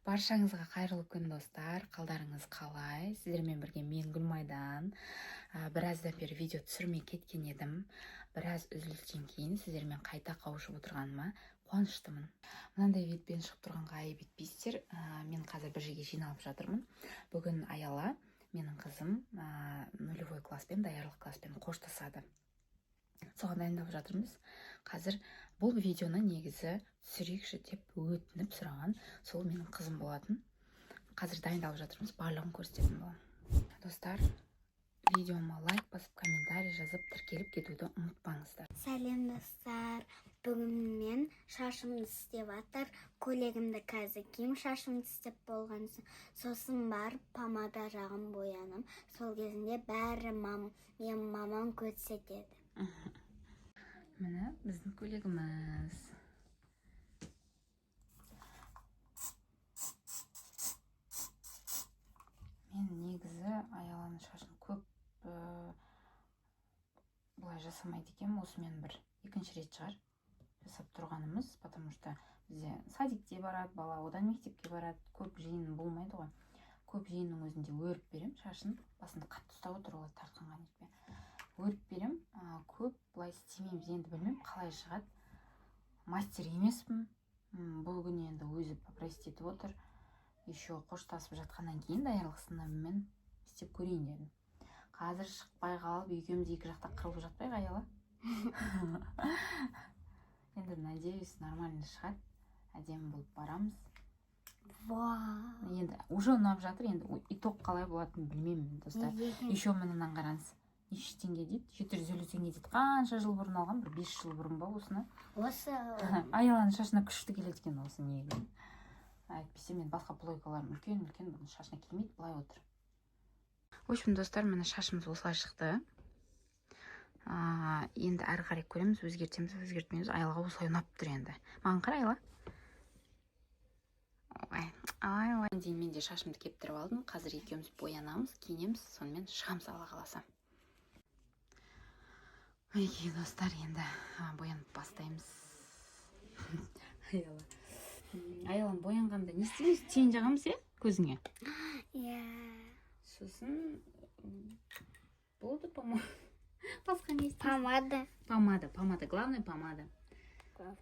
Баршаңызға қайырлы күн достар, қалдарыңыз қалай? Сіздермен бірге мен Гүлмайдан. Біраздан бері видео түсірмей кеткен едім. Біраз үзілістен кейін сіздермен қайта қауышып отырғаныма қуаныштымын. Мынандай видеомен шығып тұрғанға айып етпейсіздер. Мен қазір бір жерге жиналып жатырмын. Бүгін Аяла, менің қызым, нулевой класспен, даярлық класспен қоштасады. Соған дайындап жатырмыз. Қазір бұл видеоны негізі түсірейікші деп өтініп сұраған сол менің қызым болатын. Қазір дайындалып жатырмыз, барлығын көрсететін боламын. Достар, видеома лайк басып, комментарий жазып, тіркеліп кетуді ұмытпаңыздар. Сәлем достар, бүгін мен шашымды істеп атыр, көйлегімді қазір киім, шашымды істеп болған сосын барып помада жағын бояным. Сол кезінде бәрі мен мамам көрсетеді. Міне біздің көйлегіміз. Мен негізі Аяланың шашын көп бұлай жасамайды екенмін. Осымен бір екінші рет шығар жасап тұрғанымыз, потому что бізде садикте барады бала, одан мектепке барады, көп жиын болмайды ғой. Көп жиынның өзінде өріп берем шашын, басында қатты ұстап отыр, олай тартқанған етпе. Өріп берем, көп бұлай істемейміз, енді білмем қалай шығады. Мастер емеспін, бүгін енді өзі попросить етіп отыр. Еще қоштасып жатқаннан кейін даярлық сыныбымен істеп көрейін дедім. Қазір шықпай қалып, екеуміз екі жақта қырылып жатпайық, Аяла. Енді надеюсь, нормально шығады. Әдемі болып барамыз. Енді уже ұнап жатыр, енді итог қалай болатынын білмеймін, достар. Еще мынынан қараңыз. Неше теңге дейді? 750 теңге дейді. Қанша жыл бұрын алған? Бір 5 жыл бұрын ба осыны? Осы Аяланың шашына күшті келеді екен осы негізі. Әйтпесе мен басқа блогерларым үлкен бұның шашына келмейді, былай отыр. В общем, достар, міне шашымыз осылай шықты. Енді әрі қарай көреміз, өзгертеміз, өзгертмейміз. Аялаға осылай ұнап тұр енді. Маған қара, Аяла. Ай. Мен де шашымды кептіріп алдым. Қазір екеуміз боянамыз, киінеміз, сонымен шығамыз, Алла қаласа. Мінекей достар, енді боянып бастаймыз. Аялан боянғанда не істейміз? Тен жағамыз, көзіңе? Иә. Сосын болды, басқа не істейміз? Помада. Главное помада.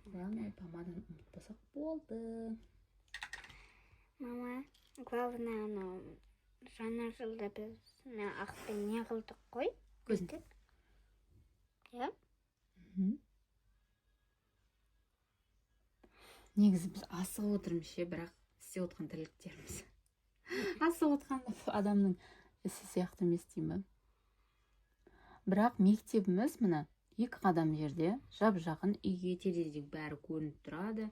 Главное помаданы ұмытпасақ болды. Мама, главное, жаңа жылда біз ақпен не қылдық қой? Көзін? Иә? Негізі біз асығып отырмыз, бірақ істеп отқан тірліктеріміз. Асығып отқан адамның ісі сияқты емес деймін. Бірақ мектебіміз міне 2 қадам жерде, жап-жақын, үйге терезеден бәрі көрініп тұрады.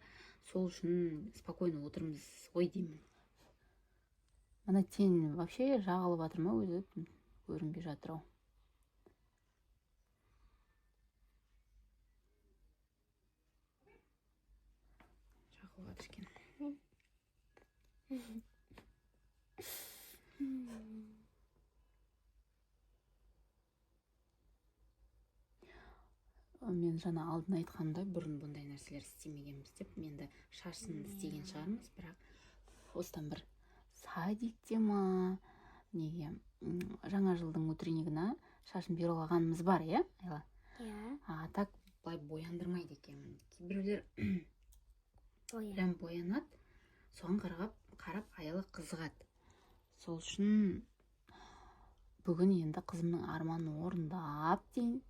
Сол үшін спокойно отырмыз ғой деймін. Мына тен вообще жағылып жатыр ма, өзі көрінбей жатыр ау. Жағылып жатыр екен. Мен жаңа алдын айтқандай, бұрын бұндай нәрселер істемегенбіз деп, менді шашын істеген шығармыз, бірақ осыдан бір садикте ма, неге, жаңа жылдың утреннигіне шашын берілғанымыз бар, иә, Айла? Иә. Так былай бояндырмайды екенмін. Кейбіреулер прям боянады, соған қарап Аяла қызығады. Сол үшін бүгін енді қызымның арманын орындап дейін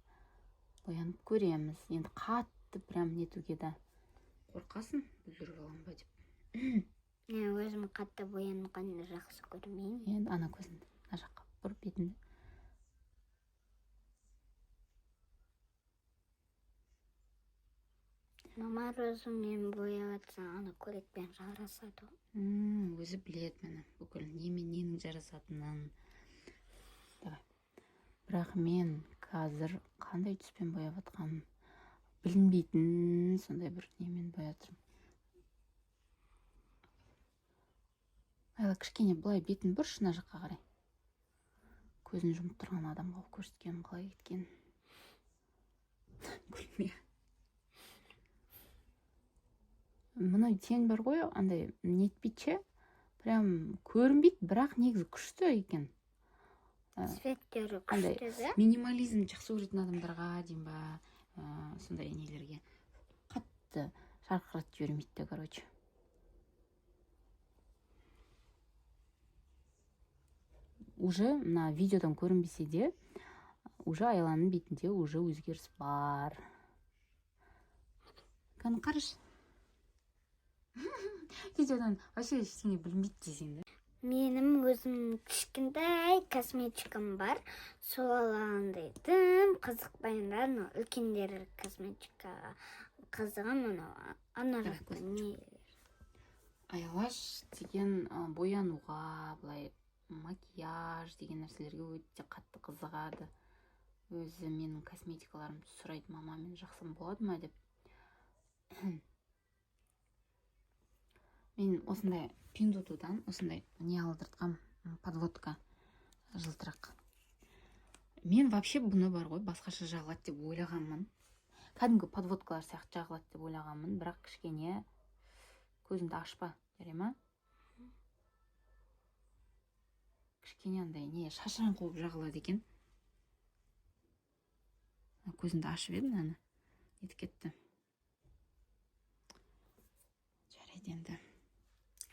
боянып көреміз. Енді қатты прям нетуге да қорқасын, бүлдіріп алам ба деп. Мен өзім қатты боянғанды жақсы көрмеймін. Енді ана көзіңді, ана жаққа бұрып бетіңді. Мама розымен боятса, ана көйлекпен жарасады. Өзі біледі мені, бүкіл немен ненің жарасатынын. Бірақ мен қазір қандай түспен бояп атқаным білінбейтін, сондай бір немен боятырмын. Айла, кішкене былай бетін бұрш, мына жаққа қарай. Көзін жұмып тұрған адамға көрсеткенім қалай кеткен. Күлме. Мына тен бар ғой, андай нетпейді ше, прям көрінбейді, бірақ негізі күшті екен. Цветтері Андай күшті де. минимализм жақсы көретін адамдарға деймін ба, сондай нелерге қатты жарқыратып жібермейді де, короче. Уже мына видеодан көрінбесе де, уже Айланың бетінде уже өзгеріс бар. Қаны қараш. Видеодан вообще ештеңе білмейді десең де. Менің өзім кішкентай косметикам бар. Сол алғандайдым. Қызықпайындар, но үлкендер косметикаға қызығам, ана жақта не. Айлаш деген боянуға, былай макияж деген нәрселерге өте қатты қызығады. Өзі менің косметикаларымды сұрайды, мама, мен жақсым болады ма деп. Мен осындай Пиндутудан осындай не алдыртқам, подводка жылтырақ. Мен вообще бұны бар ғой, басқаша жағылады деп ойлағанмын. Кәдімгі подводкалар сияқты жағылады деп ойлағанмын, бірақ кішкене көзімді ашпа, жарай ма? Кішкене андай не шашыран қылып жағылады екен. Көзімді ашып едім, ана нетіп кетті. Жарайды енді.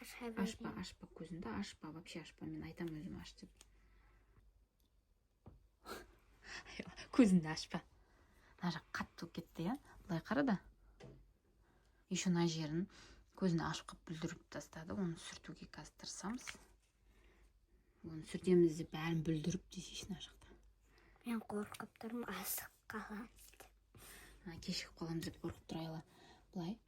Ашпа көзіңді, ашпа, вообще ашпа, мен айтам өзім аш деп. Көзіңді ашпа. Мына жақ қатты кетті, я? Былай қара да. Еще мына жерін көзін ашып қып бүлдіріп тастады, оны сүртуге қазір тырысамыз. Оны сүртеміз деп бәрін бүлдіріп десейші мына жақта. Мен қорқып тұрмын, асық қаламыз деп. Кешігіп қаламыз деп қорқып тұр Айла. Былай.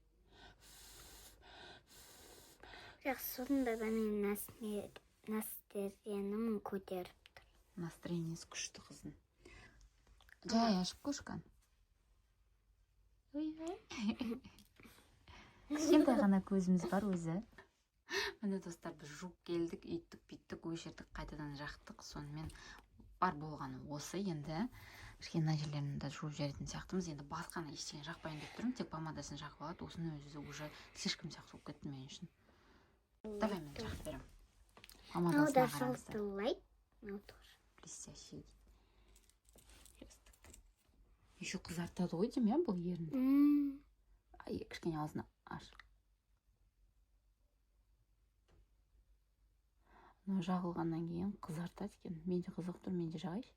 Сонда да мен настроением көтеріп тұр. Настроениесі күшті қыздың. Жай ашып көшкан. Кішкентай ғана көзіміз бар өзі. Міне достар, біз жуып келдік, үйттік, бүйттік, өшірдік, қайтадан жақтық. Сонымен бар болғаны осы. Енді кішкене жерлерінде жуып жіберетін сияқтымыз. Енді басқаны ештеңе жақпайын деп тұрмын, тек помадасын жағып алады. Осының өзі уже слишком сияқты болып кетті мен үшін. Давай мен жақып берем. Помадасына қараңыздар. Блестящий. Еще қызартады ғой дейм, я, бұл ерін. Кішкене аузына аш. Жағылғаннан кейін қызартады екен. Мен де қызық тұр, мен де жағайшы.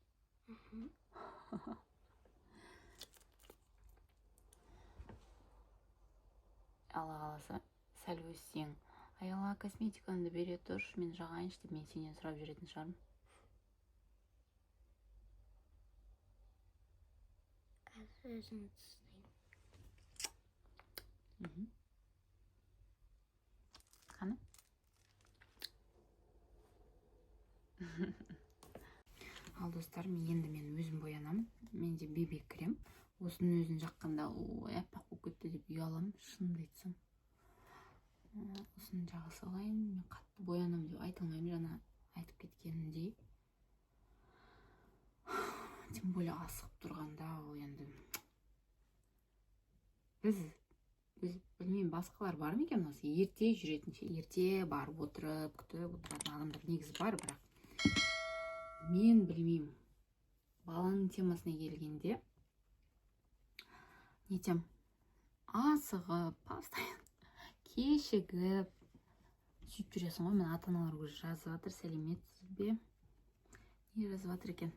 Алла қаласа, сәл өссең, Айла косметиканы бере тұршы, мен жағайыншы деп мен сенен сұрап жүретін шығармын. Қазір өзім тұстайым. Қаны? Ал достар, енді мен өзім боянам. Менде BB крем. Осының өзін жаққанда әппақ болып кетті деп ұялам, шынымды айтсам. Осыны жағы салайын. Мен қатты боянам деп айта алмаймын, жаңа айтып кеткенімдей. Тем более асығып тұрғанда ол енді. Біз білмеймін, басқалар бар ма екен осы? Ерте жүретінше, ерте барып отырып, күтіп отыратын адамдар негізі бар, бірақ мен білмеймін. Баланың темасына келгенде нетем, асығып, постоянно кешігіп сөйтіп жүресің ғой. Мен ата-аналар уже жазып жатыр, сәлеметсіз бе? Не жазып жатыр екен?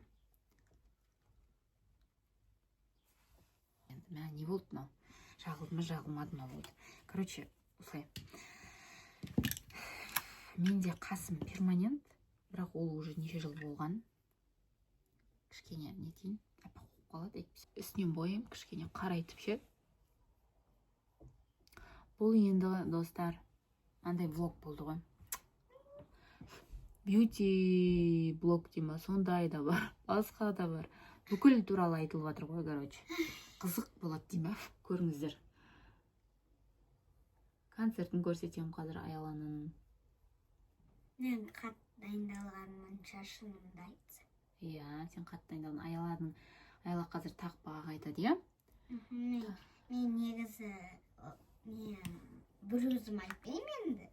Енді мә не болды мынау? Жағылды ма, жағылмады ма болды. Короче, осылай. Менде қасым перманент, бірақ ол уже неше жыл болған. Кішкене нетейін, әппақ болып қалады. Үстінен бойым кішкене қарайтып ше. Бұл енді достар, андай влог болды ғой. Бьюти блог дейма, сондай да бар, басқа да бар. Бүкіл туралы айтылып жатыр ғой, короче. Қызық болады дейма, көріңіздер. Концертін көрсетем қазір Айланың. Мен қатты дайындалғанмын, шашынымды айтсам. Иә, сен қатты дайындалдың. Айла қазір тақпаға айтады, иә? Мен негізі бір өзім айтпаймын енді.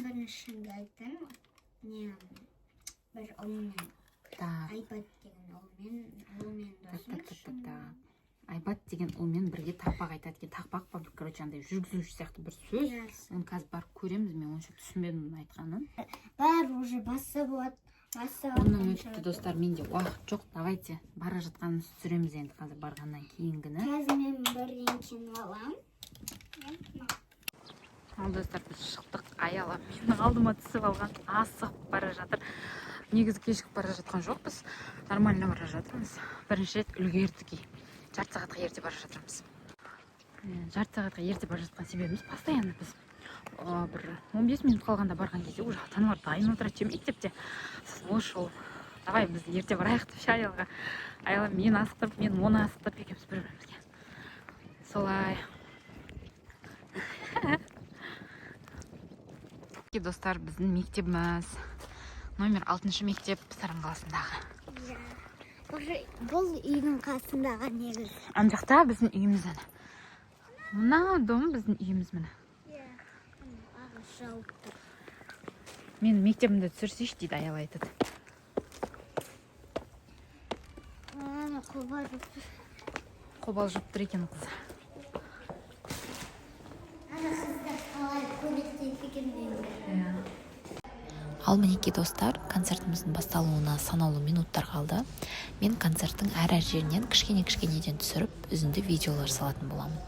Бір шынды айтайын, не бір ұлмен Так, айбат деген ұлмен досым. айбат деген ұлмен бірге тақпақ айтады екен. Тақпақ па, короче, андай жүргізуші сияқты бір сөз. Оны қазір барып көреміз, мен онша түсінбедім оның айтқанын. Бәрі уже басы болады. Оның өтіпті достар, менде уақыт жоқ. Давайте бара жатқанын түсіреміз енді қазір барғаннан кейінгіні. Қазір мен бір реңкені алам. Ал достар, біз шықтық аяла. Менің алдыма түсіп алған асығып бара жатыр. Негізі кешігіп бара жатқан жоқпыз. Нормально бара жатырмыз. Бірінші рет үлгердік. Жарты сағатқа ерте бара жатырмыз. Жарты сағатқа ерте бара жатқан себебіміз постоянно біз бір 15 минут қалғанда барған кезде уже ата-аналар дайын отырады мектепте. Сосын ошол давай біз ерте барайық деп аялға. Аяла мен асықтырып, мен оны асықтырып екеуміз бір-бірімізге. Солай. Достар, біздің мектебіміз номер 6 мектеп Саран қаласындағы. Бұл үйдің қасындағы негіз. Ана жақта біздің үйіміз ана. Мына дом біздің үйіміз міне. Ағаш жауып тұр. Мен мектебімді түсірсейші дейді, аяла айтады. Ана қобалжып тұр. Қобалжып тұр екен қыз. Ана қыздар қалай көректейді екен дейді. Ал мінеки достар, концертіміздің басталуына санаулы минуттар қалды. Мен концерттің әр жерінен кішкене-кішкенеден түсіріп, үзінді видеолар салатын боламын.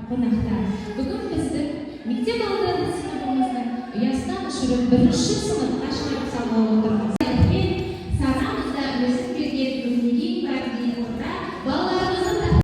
Бүгін біздің мектеп алды сыныбымыздың ұясынан ұшырып бірінші сыныпқа шығарып салып отырмыз. Сарамызда өзің берген өнегең бар деген орда балаларымыздың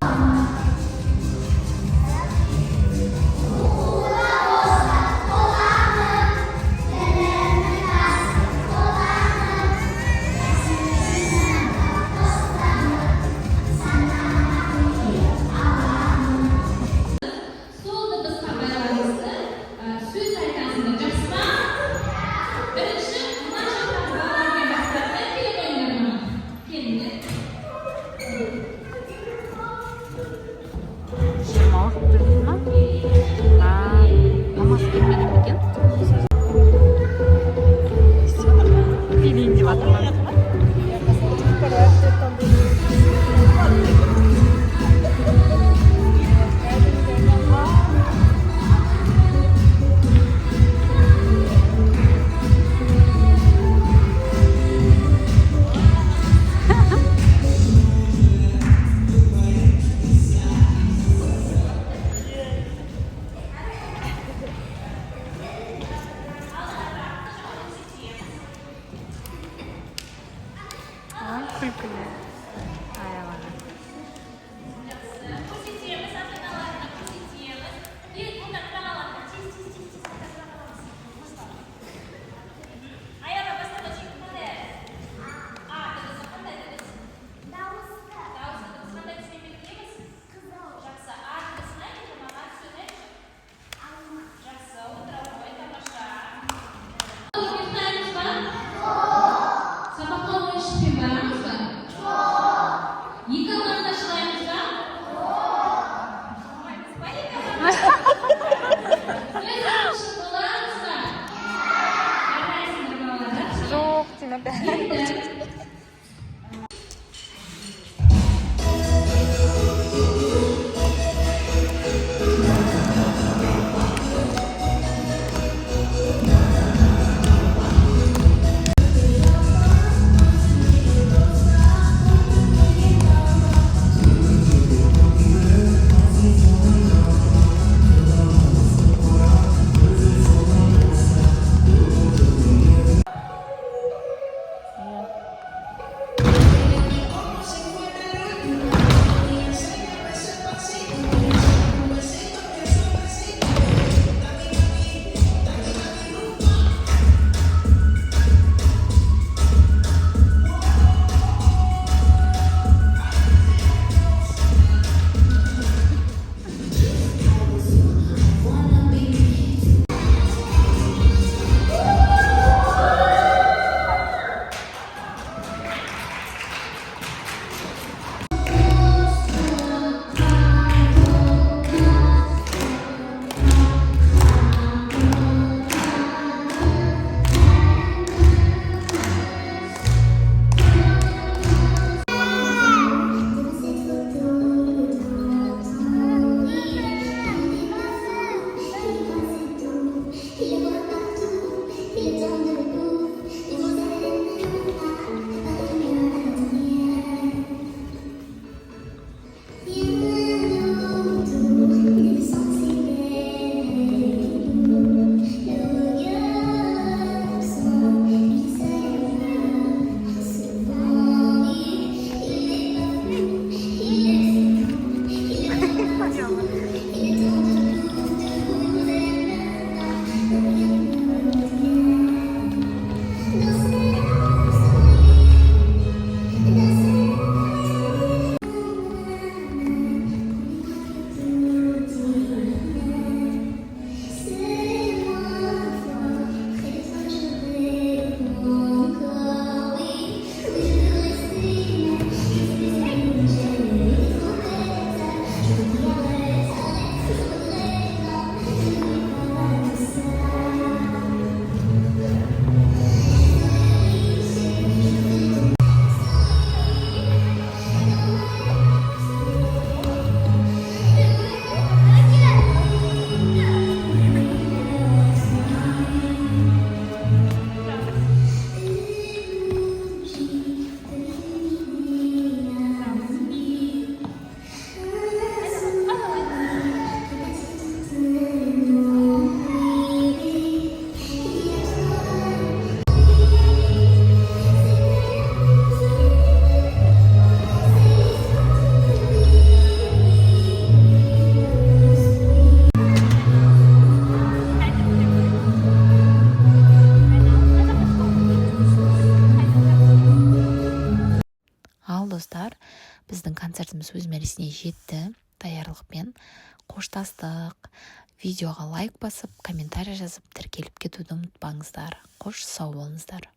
концертіміз өз мәресіне жетті. Даярлықпен қоштастық. Видеоға лайк басып, комментарий жазып, тіркеліп кетуді ұмытпаңыздар. Қош сау болыңыздар.